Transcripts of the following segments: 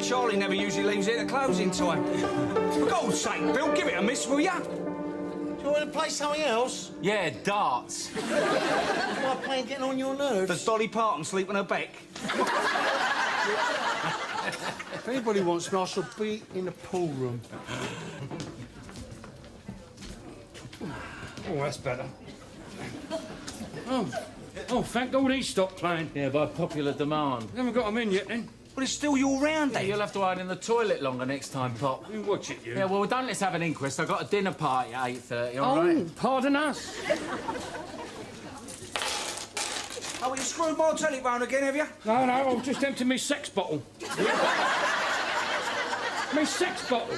Charlie never usually leaves it at closing time. For God's sake, Bill, give it a miss, will ya? Do you want to play something else? Yeah, darts. Why playing getting on your nerves? Does Dolly Parton sleep on her back? If anybody wants me, I shall be in the pool room. Oh, that's better. Oh, thank God he stopped playing. Yeah, by popular demand. Haven't got him in yet, then. Well, it's still your round, Yeah, then. you'll have to hide in the toilet longer next time, Pop. You watch it, you. Yeah, well, don't let's have an inquest. I've got a dinner party at 8:30, all right? Pardon us. Oh, you screwed my telephone again, have you? No, I've just emptied my sex bottle. My sex bottle.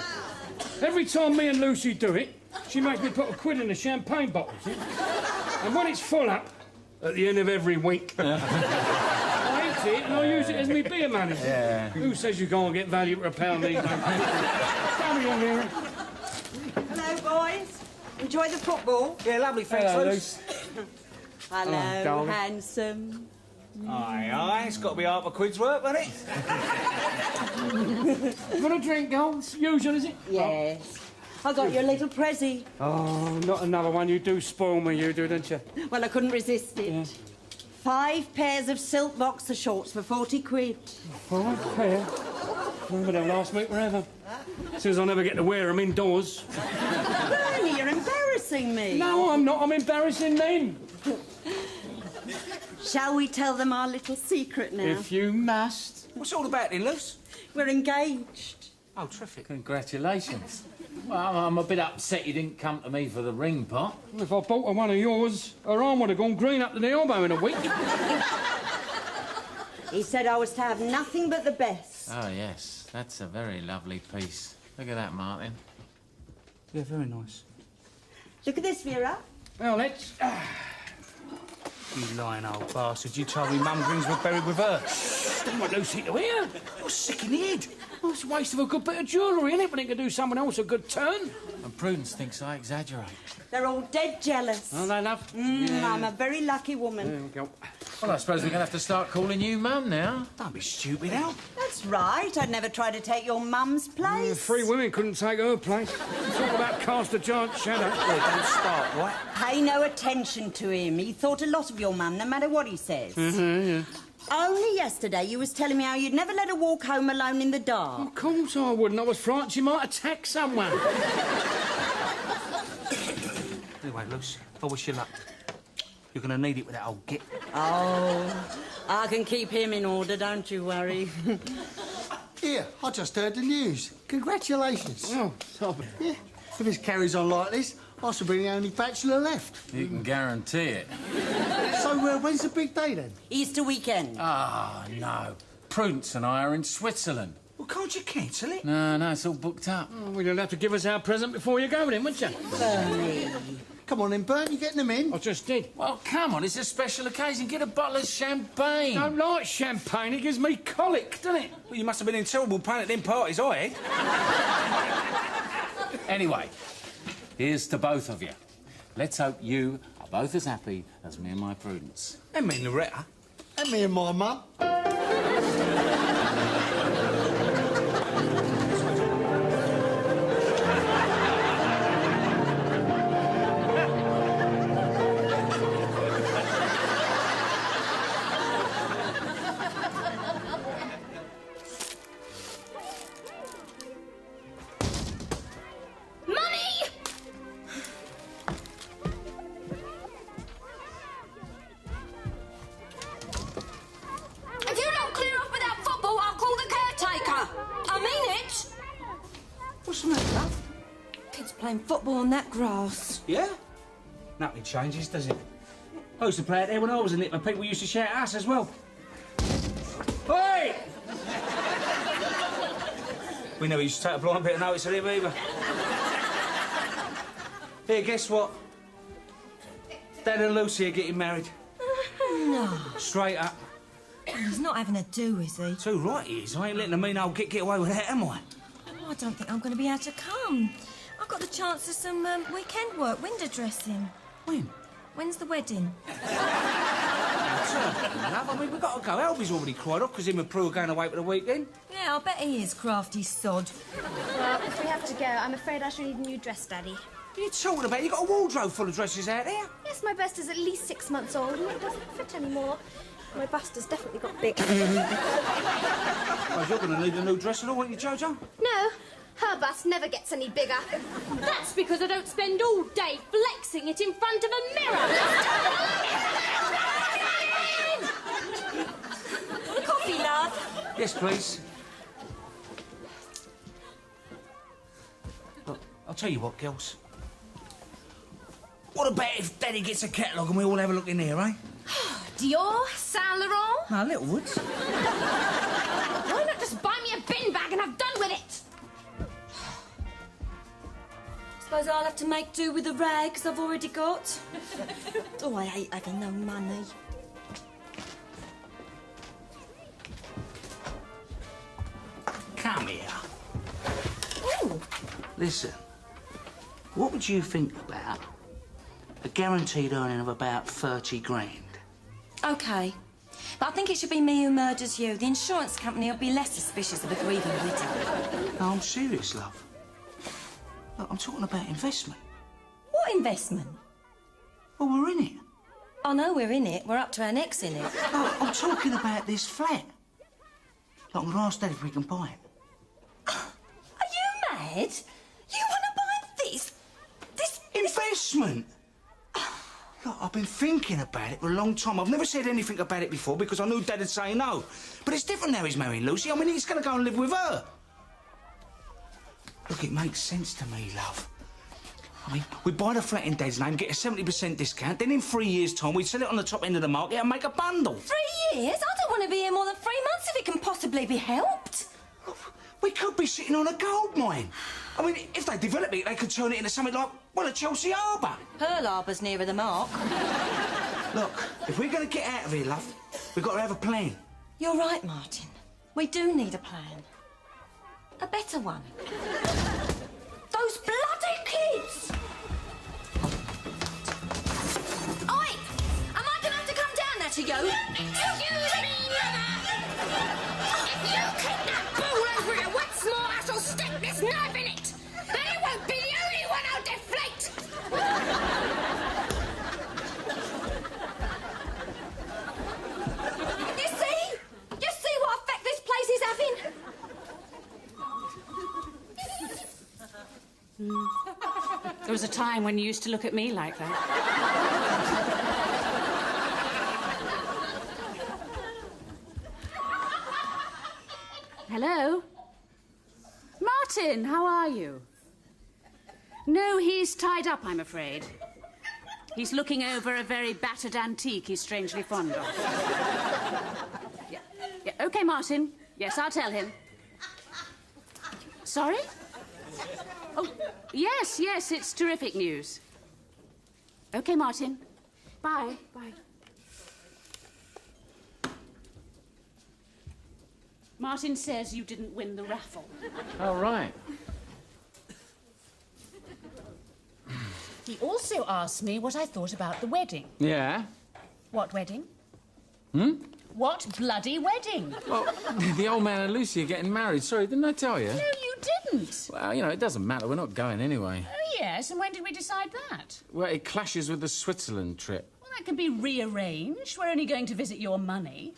Every time me and Lucy do it, she makes me put £1 in a champagne bottle, see? And when it's full up, at the end of every week, I empty it and I use it as my beer money. Yeah. Who says you can't get value for a pound these days? Come here, Mary. Hello, boys. Enjoy the football. Yeah, lovely, thanks, Hello, Luce. Hello, darling. handsome. Aye, aye, it's got to be half a quid's work, hasn't it? You want a drink, girls? Usual, is it? Yes. I got you a little prezzy. Oh, not another one. You do spoil me, you do, don't you? Well, I couldn't resist it. Yeah. 5 pairs of silk boxer shorts for 40 quid. 5 pair? Remember they'll last me forever. Since I'll never get to wear them indoors. Bernie, you're embarrassing me. No, I'm not. I'm embarrassing men. Shall we tell them our little secret now? If you must. What's it all about then, Luce? We're engaged. Oh, terrific. Congratulations. Well, I'm a bit upset you didn't come to me for the ring, Pop. If I bought her one of yours, her arm would have gone green up to the elbow in a week. He said I was to have nothing but the best. Oh, yes. That's a very lovely piece. Look at that, Martin. Yeah, very nice. Look at this, Vera. Well, let's... You lying old bastard. You told me Mum Grings were buried with her. don't want Lucy to hear. You're sick in the head. Oh, it's a waste of a good bit of jewellery, isn't it, when it can do someone else a good turn? And Prudence thinks I exaggerate. They're all dead jealous. Oh, they love? I'm a very lucky woman. There we go. Well, I suppose we're going to have to start calling you Mum now. Don't be stupid, Al. That's right. I'd never try to take your mum's place. 3 women couldn't take her place. Talk about cast a giant shadow. Yeah, don't start, right? Pay no attention to him. He thought a lot of your mum, no matter what he says. Yeah. Only yesterday you was telling me how you'd never let her walk home alone in the dark. Of course I wouldn't. I was frightened she might attack someone. Anyway, Luce, I wish you luck. You're going to need it with that old git. Oh, I can keep him in order, don't you worry. Here, I just heard the news. Congratulations. Oh, stop it. Yeah, if this carries on like this, I shall be the only bachelor left. You can guarantee it. So, when's the big day, then? Easter weekend. Ah, no. Prudence and I are in Switzerland. Well, can't you cancel it? No, it's all booked up. Oh, well, you'll have to give us our present before you go then, wouldn't you? Bernie. Come on then, Bert, you getting them in? I just did. Well, come on, it's a special occasion. Get a bottle of champagne. I don't like champagne. It gives me colic, doesn't it? Well, you must have been in terrible pain at them parties I had. Anyway, here's to both of you. Let's hope you are both as happy as me and my Prudence. And me and Loretta. And me and my mum. What's the matter, love? Kids playing football on that grass. Yeah? Nothing changes, does it? I used to play out there when I was in it, and people used to shout at us as well. Hey! We never used to take a blind bit of notice of him either. Here, guess what? Dad and Lucy are getting married. No. Straight up. He's not having a do, is he? Too right he is. I ain't letting the mean old get away with that, am I? Oh, I don't think I'm going to be able to come. I've got the chance of some weekend work, window dressing. When? When's the wedding? Love, I mean, we've got to go. Albie's already cried off because him and Prue are going away for the weekend. Yeah, I bet he is, crafty sod. Well, if we have to go, I'm afraid I shall need a new dress, Daddy. What are you talking about? You got a wardrobe full of dresses out there. Yes, my best is at least 6 months old and it doesn't fit anymore. My bust has definitely got big. Well, you're going to need a new dress and all, aren't you, Jojo? No, her bust never gets any bigger. That's because I don't spend all day flexing it in front of a mirror. Coffee, love. Yes, please. Look, I'll tell you what, girls. What about if Daddy gets a catalogue and we all have a look in there, eh? Dior, Saint Laurent. No, Littlewoods. Why not just buy me a bin bag and have done with it? Suppose I'll have to make do with the rags I've already got. Oh, I hate having no money. Come here. Ooh. Listen, what would you think about a guaranteed earning of about 30 grand? OK. But I think it should be me who murders you. The insurance company will be less suspicious of a grieving widow. No, I'm serious, love. Look, I'm talking about investment. What investment? Well, we're in it. Oh, no, we're in it. We're up to our necks in it. No, I'm talking about this flat. Look, I'm going to ask Dad if we can buy it. Are you mad? You want to buy this? This Investment? Look, I've been thinking about it for a long time. I've never said anything about it before because I knew Dad would say no. But it's different now he's marrying Lucy. I mean, he's going to go and live with her. Look, it makes sense to me, love. I mean, we buy the flat in Dad's name, get a 70% discount, then in 3 years' time, we sell it on the top end of the market and make a bundle. 3 years? I don't want to be here more than 3 months if it can possibly be helped. We could be sitting on a gold mine. I mean, if they develop it, they could turn it into something like, well, a Chelsea Harbour. Pearl Harbour's nearer the mark. Look, if we're going to get out of here, love, we've got to have a plan. You're right, Martin. We do need a plan. A better one. Those bloody kids! Oi! Am I going to have to come down there to you? Excuse me, Mother! If you kick that ball over it once more, I shall stick this knife in it! And it won't be the only one I'll deflate! You see? You see what effect this place is having? There was a time when you used to look at me like that. Hello? Martin, how are you? No, he's tied up, I'm afraid. He's looking over a very battered antique he's strangely fond of. Yeah. OK, Martin. Yes, I'll tell him. Sorry? Oh, yes, it's terrific news. OK, Martin. Bye. Bye. Martin says you didn't win the raffle. Oh, right. He also asked me what I thought about the wedding. Yeah? What wedding? Hmm? What bloody wedding? Well, the old man and Lucy are getting married. Sorry, didn't I tell you? No, you didn't. Well, you know, it doesn't matter. We're not going anyway. Oh, yes, and when did we decide that? Well, it clashes with the Switzerland trip. Well, that can be rearranged. We're only going to visit your money.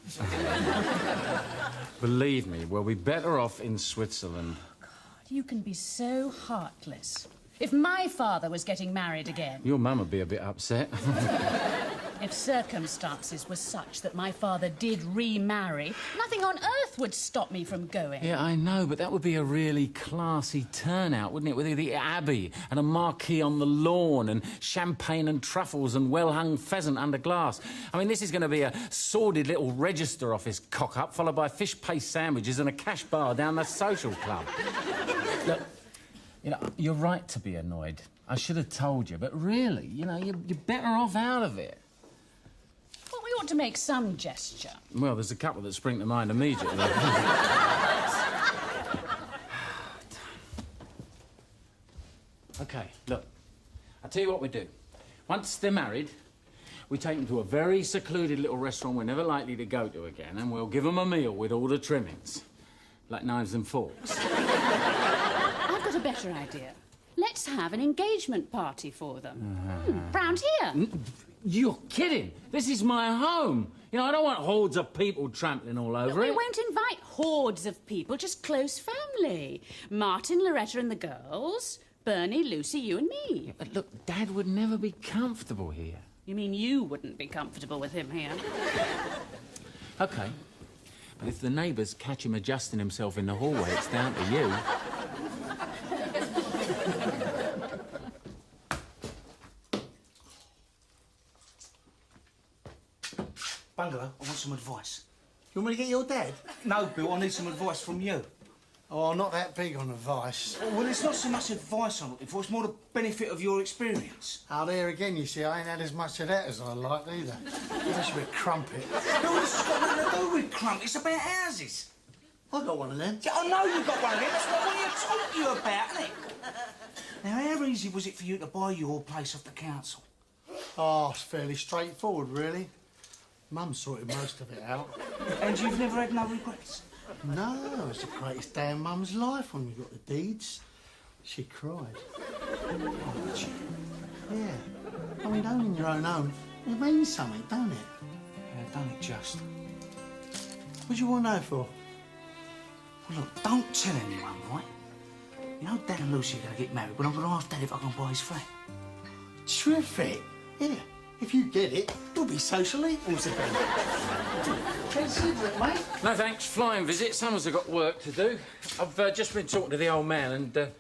Believe me, we'll be better off in Switzerland. Oh, God, you can be so heartless. If my father was getting married again... Your mum would be a bit upset. If circumstances were such that my father did remarry, nothing on earth would stop me from going. Yeah, I know, but that would be a really classy turnout, wouldn't it? With the Abbey and a marquee on the lawn and champagne and truffles and well-hung pheasant under glass. I mean, this is going to be a sordid little register office cock-up followed by fish paste sandwiches and a cash bar down the social club. Look, you know, you're right to be annoyed. I should have told you, but really, you know, you're better off out of it. Well, we ought to make some gesture. Well, there's a couple that spring to mind immediately. OK, look, I'll tell you what we do. Once they're married, we take them to a very secluded little restaurant we're never likely to go to again, and we'll give them a meal with all the trimmings, like knives and forks. I've got a better idea. Let's have an engagement party for them. Round here. You're kidding. This is my home. You know, I don't want hordes of people trampling all over it. We won't invite hordes of people, just close family. Martin, Loretta and the girls, Bernie, Lucy, you and me. Yeah, but look, Dad would never be comfortable here. You mean you wouldn't be comfortable with him here? OK. But if the neighbours catch him adjusting himself in the hallway, it's down to you. Bungalow, I want some advice. You want me to get your dad? No, Bill, I need some advice from you. Oh, I'm not that big on advice. Well, it's not so much advice I'm looking for, it's more the benefit of your experience. Oh, there again, you see, I ain't had as much of that as I like either. Especially with crumpet. No, this has got nothing to do with crump, it's about houses. I got one of them. Yeah, I know you've got one of them, that's what I wanted to talk to you about, isn't it? Now, how easy was it for you to buy your place off the council? Oh, it's fairly straightforward, really. Mum sorted most of it out. And you've never had no regrets? No, it's the greatest day of Mum's life when we got the deeds. She cried. Oh, did you? Yeah. I mean, owning your own home, it means something, don't it? Yeah, don't it just? What do you want to know for? Well, look, don't tell anyone, right? You know Dad and Lucy are going to get married, but I'm going to ask Dad if I can buy his flat. Terrific. Yeah. If you get it, we'll be social equals again. Consider it, mate. No, thanks. Flying visit. Someone's got work to do. I've just been talking to the old man, and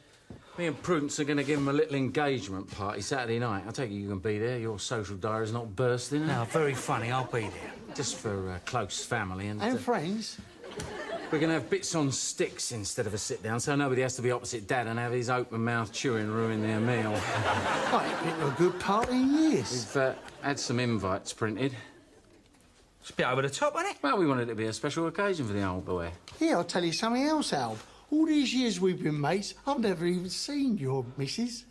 me and Prudence are going to give him a little engagement party Saturday night. I take it you can be there. Your social diary's not bursting. No, very funny. I'll be there. Just for close family and friends. We're going to have bits on sticks instead of a sit-down, so nobody has to be opposite Dad and have his open-mouthed chewing ruin their meal. I ain't been to a good party in years. We've had some invites printed. It's a bit over the top, isn't it? Well, we wanted it to be a special occasion for the old boy. Yeah, I'll tell you something else, Al. All these years we've been mates, I've never even seen your missus.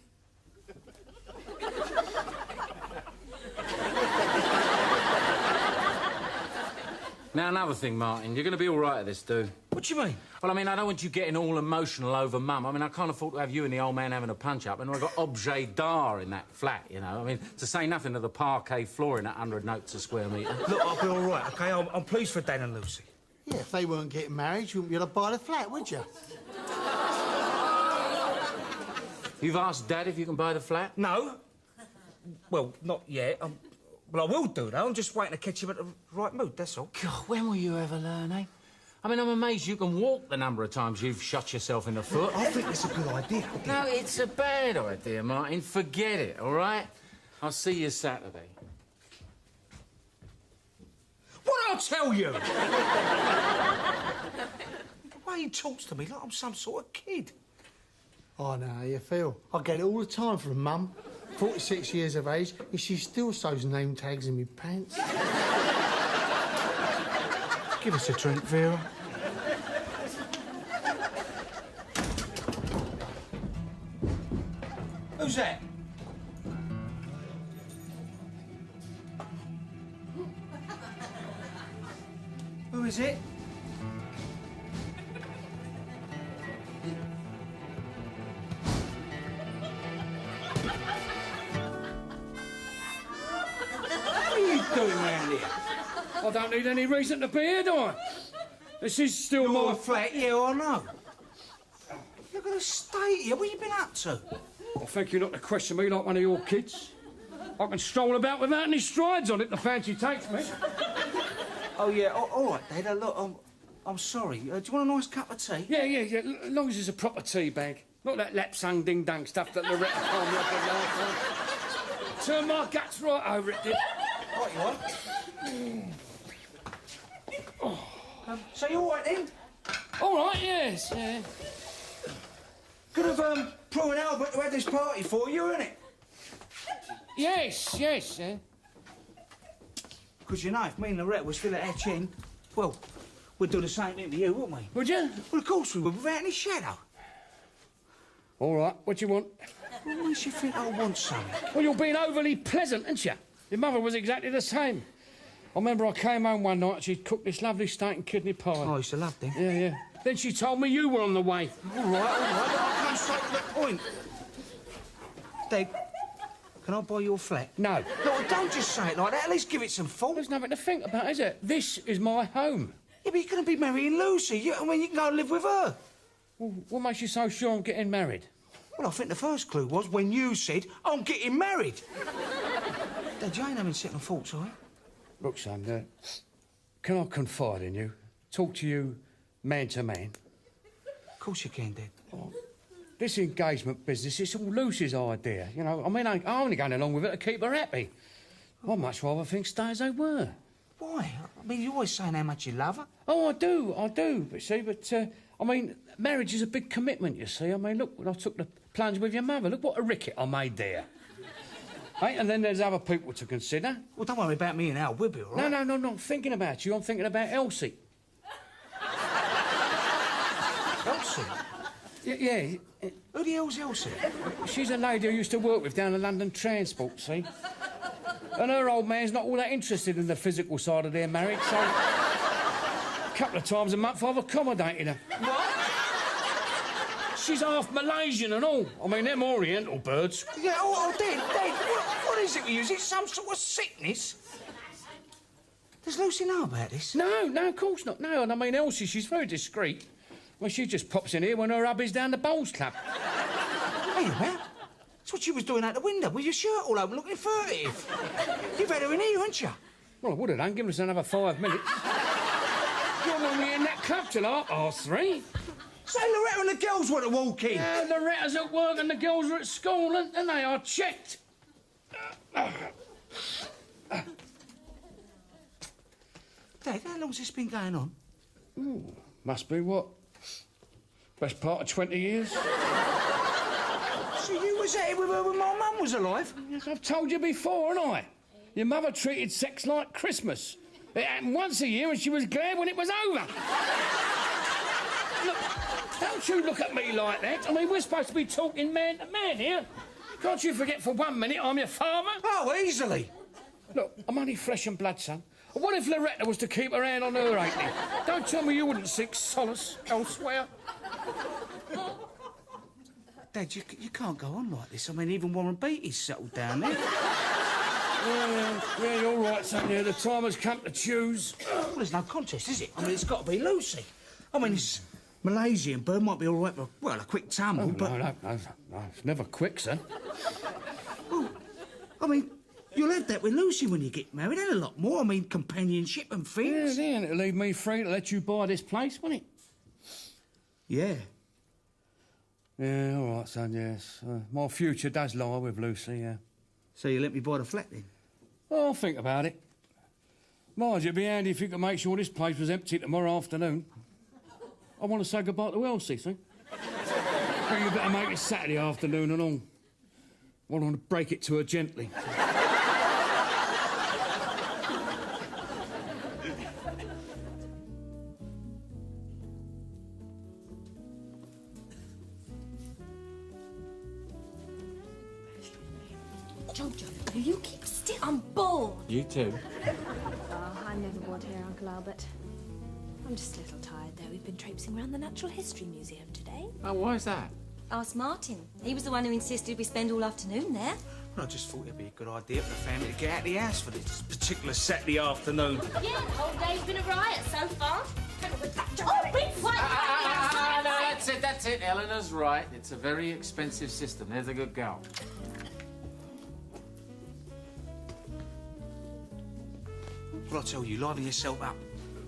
Now, another thing, Martin, you're going to be all right at this, dude. What do you mean? Well, I mean, I don't want you getting all emotional over Mum. I mean, I can't afford to have you and the old man having a punch-up, and I've got objet d'art in that flat, you know? I mean, to say nothing of the parquet flooring at 100 notes a square metre. Look, I'll be all right, OK? I'm pleased for Dad and Lucy. Yeah, if they weren't getting married, you wouldn't be able to buy the flat, would you? You've asked Dad if you can buy the flat? No. Well, not yet. Well, I will do, though. I'm just waiting to catch him at the right mood, that's all. God, when will you ever learn, eh? I mean, I'm amazed you can walk the number of times you've shot yourself in the foot. I think it's a good idea. No, it's a bad idea, Martin. Forget it, all right? I'll see you Saturday. What'd I tell you? The way he talks to me like I'm some sort of kid. I know how you feel. I get it all the time from Mum. 46 years of age, and she still sews name tags in me pants. Give us a drink, Vera. Who's that? Who is it? Doing round here? I don't need any reason to be here, do I? This is still Your my flat, yeah, I know. Look at the state here. What have you been up to? I thank you not to question me like one of your kids. I can stroll about without any strides on it, the fancy takes me. Oh, yeah, all right, Dad. Look, I'm sorry. Do you want a nice cup of tea? Yeah. As long as it's a proper tea bag. Not that lapsang ding-dang stuff that Loretta told me off the last time. Turned my guts right over it, did. What you want? So you all right, then? All right, yes, yeah. Could have, Prue and Albert who had this party for you, innit? Yes, yeah. Because, you know, if me and Loretta were still at Etchin, well, we'd do the same thing to you, wouldn't we? Would you? Well, of course we would, without any shadow. All right, what do you want? What makes you think I want something? Well, you're being overly pleasant, aren't you? Your mother was exactly the same. I remember I came home one night and she'd cooked this lovely steak and kidney pie. Oh, I used to love them. Yeah. Then she told me you were on the way. All right, I'll come straight to the point. Dad, can I buy your flat? No. No, don't just say it like that. At least give it some thought. There's nothing to think about, is it? This is my home. Yeah, but you're going to be marrying Lucy. You can go and live with her. Well, what makes you so sure I'm getting married? Well, I think the first clue was when you said, I'm getting married. Dad, you ain't having second thoughts, are you? Look, son, can I confide in you? Talk to you man to man? Of course you can, Dad. Oh, this engagement business, it's all Lucy's idea, you know. I mean, I'm only going along with it to keep her happy. I'd much rather things stay as they were. Why? I mean, you're always saying how much you love her. Oh, I do. But, I mean, marriage is a big commitment, you see. I mean, look, when I took the plunge with your mother, look what a ricket I made there. Hey, and then there's other people to consider. Well, don't worry about me and Al, we'll be all right. No, I'm not thinking about you. I'm thinking about Elsie. Elsie? Yeah. Who the hell's Elsie? She's a lady I used to work with down the London Transport, see? And her old man's not all that interested in the physical side of their marriage, so... a couple of times a month I've accommodated her. What? She's half Malaysian and all. I mean, them Oriental birds. Yeah, Dad, what is it with you? Is it some sort of sickness? Does Lucy know about this? No, of course not. No, and I mean, Elsie, she's very discreet. Well, she just pops in here when her hubby's down the bowls club. Hey, man. That's what she was doing out the window with your shirt all open, looking furtive. You've had her in here, haven't you? Well, I would have done. Give us another 5 minutes. You're normally in that club till 3:30. Say Loretta and the girls want to walk in. Yeah, Loretta's at work and the girls are at school, and they are checked. Dad, how long's this been going on? Ooh, must be, what? Best part of 20 years. So you was at it with her when my mum was alive? Yes, I've told you before, haven't I? Your mother treated sex like Christmas. It happened once a year and she was glad when it was over. Look, don't you look at me like that. I mean, we're supposed to be talking man to man here. Can't you forget for 1 minute I'm your father? Oh, easily. Look, I'm only flesh and blood, son. What if Loretta was to keep her hand on her 80? Don't tell me you wouldn't seek solace elsewhere. Dad, you can't go on like this. I mean, even Warren Beatty's settled down there. Yeah, you're right, son. Yeah, the time has come to choose. Well, there's no contest, is it? I mean, it's got to be Lucy. I mean, this Malaysian bird might be all right for, well, a quick tumble, but... No, it's never quick, son. Well, I mean, you'll have that with Lucy when you get married, and a lot more. I mean, companionship and things. Yeah, and it'll leave me free to let you buy this place, won't it? Yeah. Yeah, all right, son, yes. My future does lie with Lucy, yeah. So you let me buy the flat, then? Well, I'll think about it. Marge, it'd be handy if you could make sure this place was empty tomorrow afternoon. I want to say goodbye to Elsie, see? Well, you better make it Saturday afternoon and all. I want to break it to her gently. Jojo, will you keep still? I'm bored. You too. Oh, I'm never bored here, Uncle Albert. I'm just a little tired, though. We've been traipsing around the Natural History Museum today. Oh, why is that? Ask Martin. He was the one who insisted we spend all afternoon there. Well, I just thought it'd be a good idea for the family to get out of the house for this particular Saturday afternoon. Yeah, the whole day's been a riot so far. Oh, big fight! No, that's it. Eleanor's right. It's a very expensive system. There's a good girl. Well, I tell you, liven yourself up.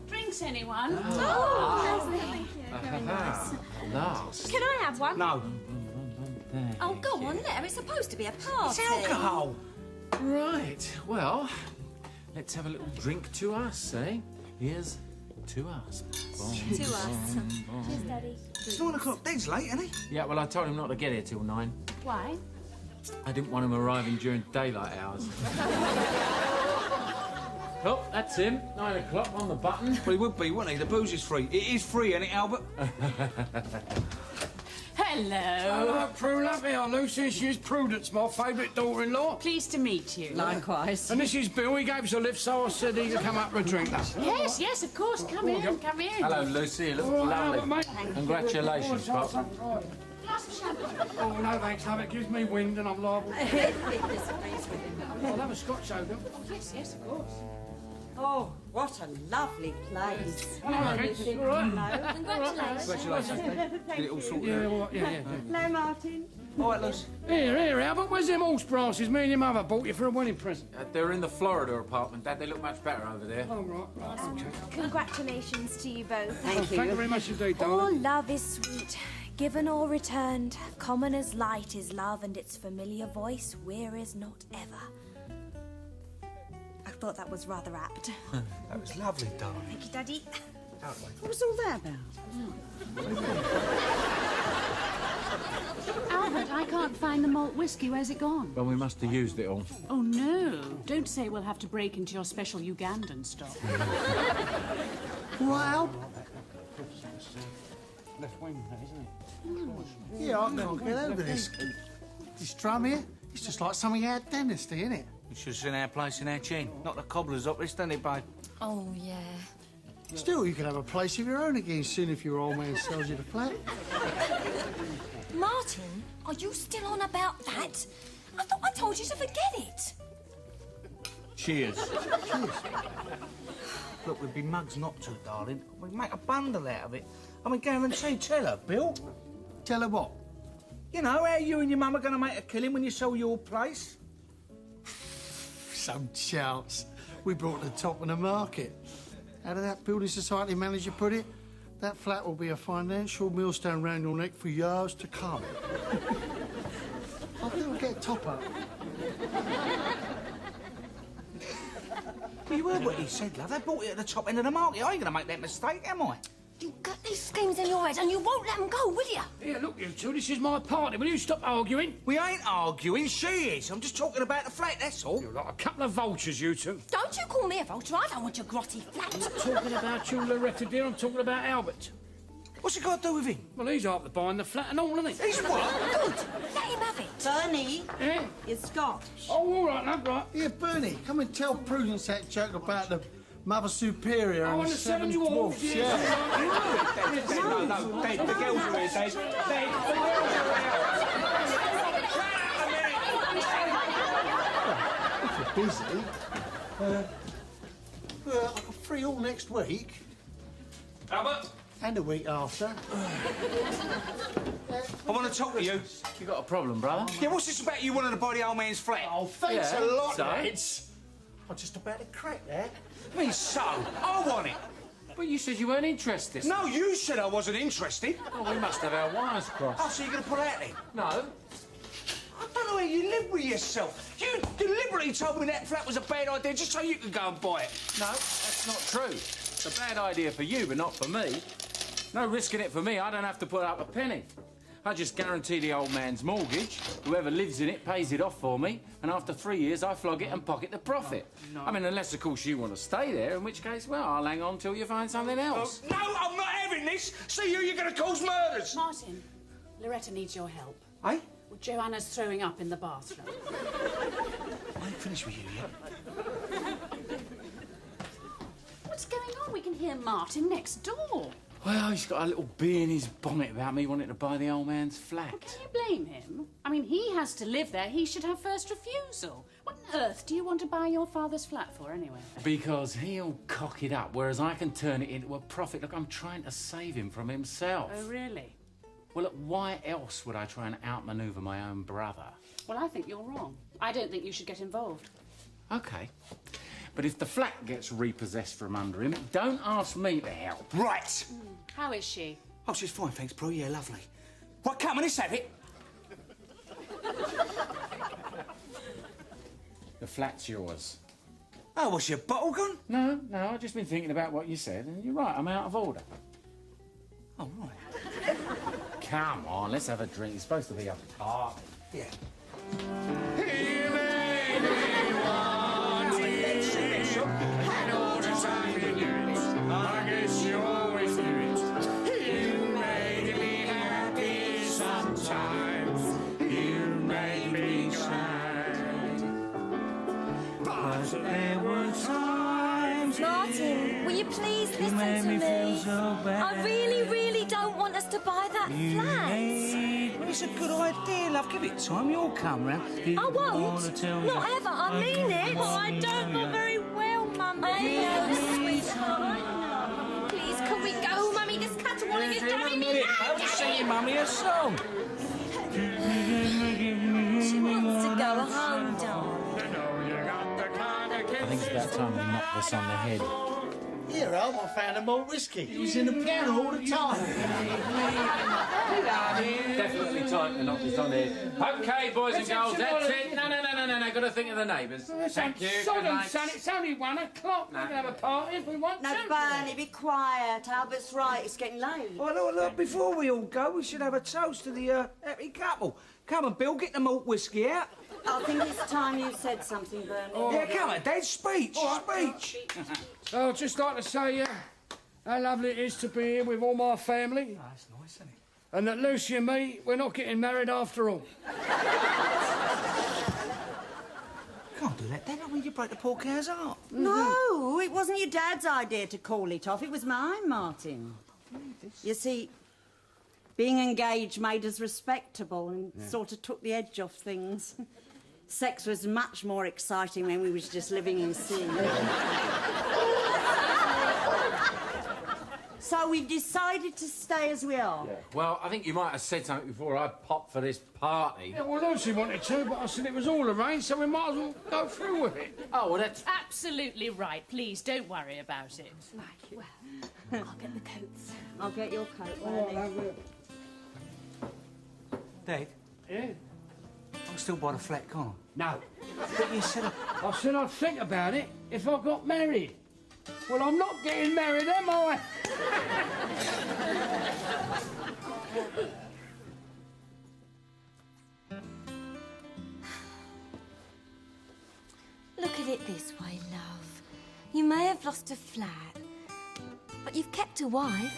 Drinks, anyone? Lovely. Very nice. Last. Can I have one? No. Oh, go on, let her. It's supposed to be a party. It's alcohol. Right, well, let's have a little drink to us, eh? Here's to us. To us. Cheers, Daddy. It's 9 o'clock. Dad's late, isn't he? Yeah, well, I told him not to get here till 9. Why? I didn't want him arriving during daylight hours. Oh, that's him. 9 o'clock on the button. Well, he would be, wouldn't he? The booze is free. It is free, ain't it, Albert? Hello. Prue, love here, Lucy. She's Prudence, my favourite daughter-in-law. Pleased to meet you. Likewise. And this is Bill. He gave us a lift, so I said he could come up for a drink. Yes, yes, of course. Come in, come in. Hello, Lucy. You look Oh, lovely. Albert, mate. Congratulations, Pop. Glass of champagne. Oh, no, thanks, love. It gives me wind and I'm liable. I'll have a Scotch soda. Oh, yes, yes, of course. Oh, what a lovely place. All right. Congratulations. Get it all sorted Yeah, out. all right, yeah. Hello, Martin. All right, Lucy. Here, Albert. Where's them horse brasses me and your mother bought you for a wedding present? They're in the Florida apartment, Dad. They look much better over there. Oh, right, okay. Congratulations to you both. Thank you very much indeed, All darling. love is sweet, given or returned. Common as light is love, and its familiar voice wearies not ever. I thought that was rather apt. That was lovely, darling. Thank you, Daddy. What was all that about? Albert, I can't find the malt whiskey. Where's it gone? Well, we must have used it all. Oh, no. Don't say we'll have to break into your special Ugandan stock. Wow. Left wing, isn't it? Yeah, I can't get over this. This drum here, it's just like something out of dentistry, isn't it? You should have seen our place in our chin. Not the cobbler's office, didn't it, babe? Oh, yeah. Still, you can have a place of your own again soon if your old man sells you the flat. Martin, are you still on about that? I thought I told you to forget it. Cheers. Look, we'd be mugs not to, darling. We'd make a bundle out of it. I mean, guarantee. Tell her, Bill. Tell her what? You know how you and your mum are going to make a killing when you sell your place? Some chance. We brought the top of the market. How did that building society manager put it? That flat will be a financial millstone round your neck for years to come. I think we'll get top up. Well, you heard what he said, love. They bought it at the top end of the market. I ain't going to make that mistake, am I? You've got these schemes in your head and you won't let them go, will you? Here, look, you two, this is my party. Will you stop arguing? We ain't arguing. She is. I'm just talking about the flat, that's all. You're like a couple of vultures, you two. Don't you call me a vulture. I don't want your grotty flat. I'm not talking about you, Loretta, dear. I'm talking about Albert. What's it got to do with him? Well, he's after buying the flat and all, isn't he? He's what? Good. Let him have it. Bernie, Yeah? you're Scotch. Oh, all right, love, right. Here, Bernie, come and tell Prudence that joke about the Mother Superior Oh, and the seven dwarfs. Yeah. No, Dave, the girls are here, Dave. If you're busy, I'm free all next week Albert, and the week after. I want to talk to you. You got a problem, brother? Yeah, what's this about you wanting to buy the old man's flat? Oh, thanks Yeah, a lot, so? lads. I'm just about to crack that. I mean, so, I want it. But you said you weren't interested. No, you said I wasn't interested. Oh, we must have our wires crossed. Oh, so you're going to pull out then? No. I don't know how you live with yourself. You deliberately told me that flat was a bad idea just so you could go and buy it. No, that's not true. It's a bad idea for you, but not for me. No risk in it for me. I don't have to put up a penny. I just guarantee the old man's mortgage. Whoever lives in it pays it off for me, and after 3 years, I flog it and pocket the profit. No. I mean, unless, of course, you want to stay there, in which case, well, I'll hang on till you find something else. No, I'm not having this. See you, you're going to cause murders. Martin, Loretta needs your help. Eh? Well, Joanna's throwing up in the bathroom. I ain't finished with you yet. What's going on? We can hear Martin next door. Well, he's got a little bee in his bonnet about me wanting to buy the old man's flat. Well, can you blame him? I mean, he has to live there. He should have first refusal. What on earth do you want to buy your father's flat for, anyway? Because he'll cock it up, whereas I can turn it into a profit. Look, I'm trying to save him from himself. Oh, really? Well, look, why else would I try and outmaneuver my own brother? Well, I think you're wrong. I don't think you should get involved. OK. But if the flat gets repossessed from under him, don't ask me to help. Right. How is she? Oh, she's fine, thanks, Prue. Yeah, lovely. Right, come on, let's have it. The flat's yours. Oh, what's your bottle gone? No, I've just been thinking about what you said, and you're right, I'm out of order. Oh, right. Come on, let's have a drink. It's supposed to be a party. Yeah. And all the time you knew it, I guess you always knew it. You made me happy sometimes. You made me cry. But there were times. Martin, will you please listen to me? I really, really don't want us to buy that flat. Well, it's a good idea, love. Give it time. You'll come round. I won't. Not ever. I mean it. But I don't look very well, Mummy. I know, sweetheart. Please, can we go, Mummy? This caterwauling is driving me mad. I was singing Mummy a song. She wants to go home, darling. I think it's about time we knocked this on the head. Here, Al, I found a malt whiskey. It was in the piano all the time. Definitely time to knock this on the head. OK, boys and girls, that's it. No. Got to think of the neighbours. Thank you. Son, it's only 1 o'clock. We can have a party if we want No, to. Barney, be quiet. Albert's right, it's getting late. Well, look, before we all go, we should have a toast to the happy couple. Come on, Bill, get the malt whiskey out. I think it's time you said something, Bernie. Yeah, come on, Dad, speech. So I'd just like to say how lovely it is to be here with all my family. Oh, that's nice, isn't it? And that Lucy and me, we're not getting married after all. Can't do that, Dad. I mean, you break the poor cow's heart. No, it wasn't your dad's idea to call it off. It was mine, Martin. You see, being engaged made us respectable and sort of took the edge off things. Sex was much more exciting when we was just living in sin. So we've decided to stay as we are. Yeah. Well, I think you might have said something before I popped for this party. Yeah, well, Lucy wanted to, but I said it was all arranged, so we might as well go through with it. Oh, well, that's... Absolutely right. Please, don't worry about it. Right, well, I'll get the coats. I'll get your coat, Oh, Bernie. Dad, Yeah? I'm still by the flat, can't I? No. But you said... I said I'd think about it if I got married. Well, I'm not getting married, am I? Look at it this way, love. You may have lost a flat, but you've kept a wife.